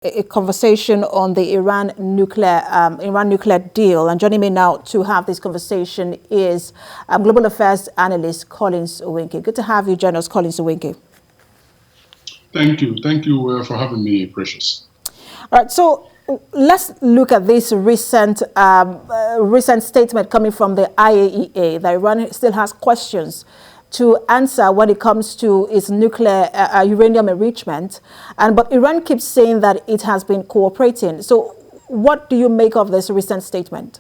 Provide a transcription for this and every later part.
a conversation on the Iran nuclear deal. And joining me now to have this conversation is Global Affairs Analyst Collins Nweke. Good to have you join us, Collins Nweke. Thank you. Thank you for having me, Precious. All right, so let's look at this recent statement coming from the IAEA that Iran still has questions to answer when it comes to its nuclear uranium enrichment. But Iran keeps saying that it has been cooperating. So what do you make of this recent statement?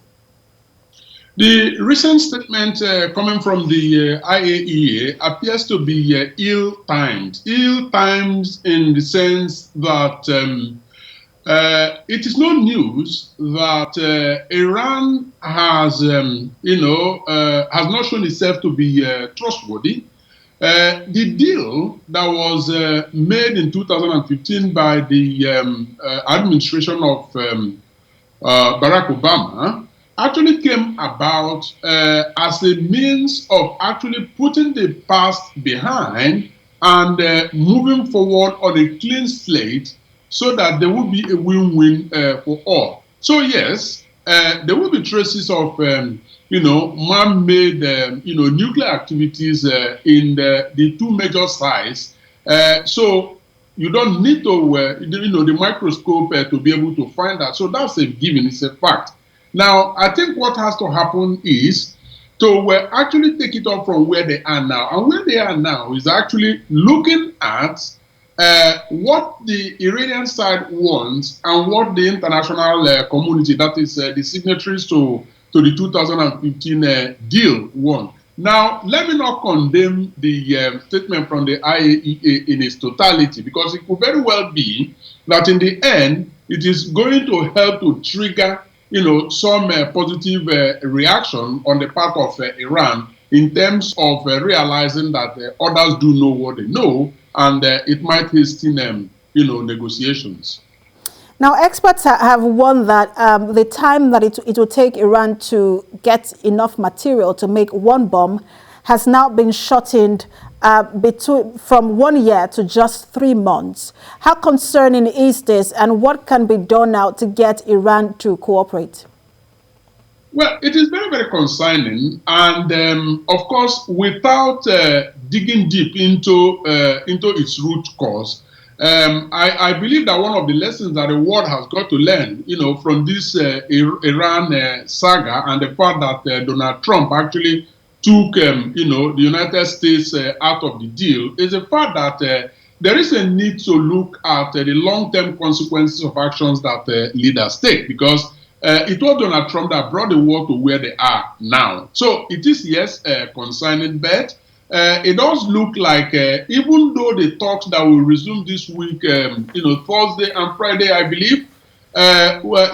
The recent statement coming from the IAEA appears to be ill-timed. Ill-timed in the sense that it is no news that Iran has, has not shown itself to be trustworthy. The deal that was made in 2015 by the administration of Barack Obama actually came about as a means of actually putting the past behind and moving forward on a clean slate, so that there will be a win-win for all. So yes, there will be traces of, man-made, nuclear activities in the two major sites. So you don't need to, the microscope to be able to find that. So that's a given, it's a fact. Now, I think what has to happen is to actually take it up from where they are now. And where they are now is actually looking at what the Iranian side wants and what the international community, that is the signatories to the 2015 deal, want. Now, let me not condemn the statement from the IAEA in its totality, because it could very well be that in the end, it is going to help to trigger, some positive reaction on the part of Iran in terms of realizing that others do know what they know, and it might hasten, negotiations. Now, experts have warned that the time that it will take Iran to get enough material to make one bomb has now been shortened from 1 year to just 3 months. How concerning is this, and what can be done now to get Iran to cooperate? Well, it is very, very concerning, and of course, without digging deep into its root cause, I believe that one of the lessons that the world has got to learn, from this Iran saga, and the fact that Donald Trump actually took, the United States out of the deal, is the fact that there is a need to look at the long-term consequences of actions that leaders take, because it was Donald Trump that brought the world to where they are now. So it is, yes, concerning, but it does look like, even though the talks that will resume this week, Thursday and Friday, I believe,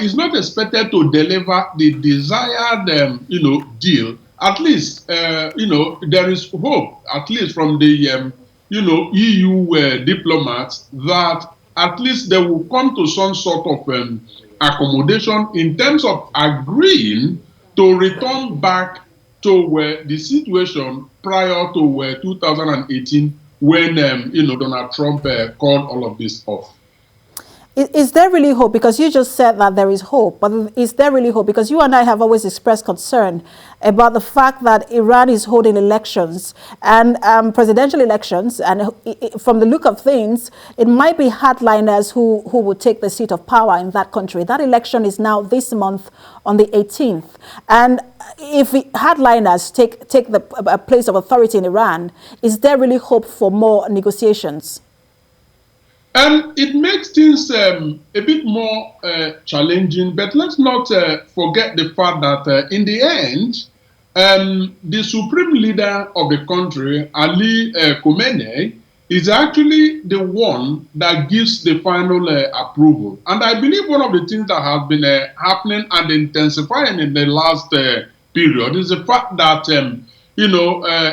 is not expected to deliver the desired, deal. At least, there is hope, at least from the, EU diplomats, that at least they will come to some sort of accommodation in terms of agreeing to return back to the situation prior to 2018, when Donald Trump called all of this off. Is there really hope? Because you just said that there is hope, but is there really hope? Because you and I have always expressed concern about the fact that Iran is holding elections and presidential elections, and from the look of things, it might be hardliners who would take the seat of power in that country. That election is now this month on the 18th. And if hardliners take the place of authority in Iran, is there really hope for more negotiations? It makes things a bit more challenging, but let's not forget the fact that in the end, the supreme leader of the country, Ali Khamenei, is actually the one that gives the final approval. And I believe one of the things that has been happening and intensifying in the last period is the fact that,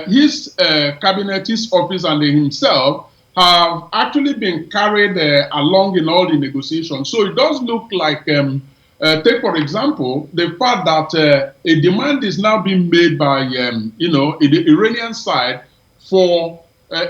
his cabinet, his office, and himself have actually been carried along in all the negotiations. So it does look like, take for example, the fact that a demand is now being made by, the Iranian side for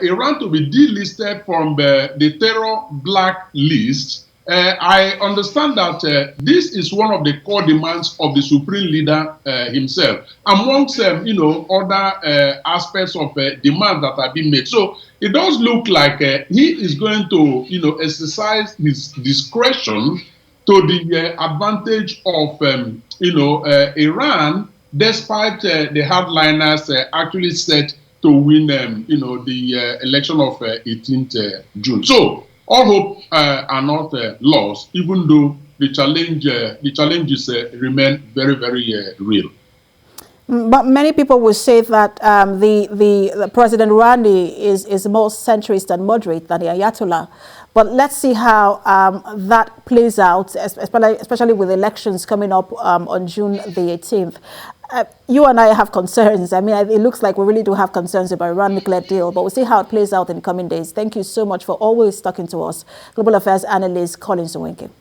Iran to be delisted from the terror blacklist I understand that this is one of the core demands of the supreme leader himself, amongst other aspects of demand that have been made. So it does look like he is going to exercise his discretion to the advantage of Iran, despite the hardliners actually set to win the election of 18th June. So all hope are not lost, even though the challenges remain very, very real. But many people will say that the President Rouhani is more centrist and moderate than the Ayatollah. But let's see how that plays out, especially with elections coming up on June the 18th. You and I have concerns. I mean, it looks like we really do have concerns about Iran nuclear deal, but we'll see how it plays out in the coming days. Thank you so much for always talking to us. Global Affairs Analyst Collins Nweke.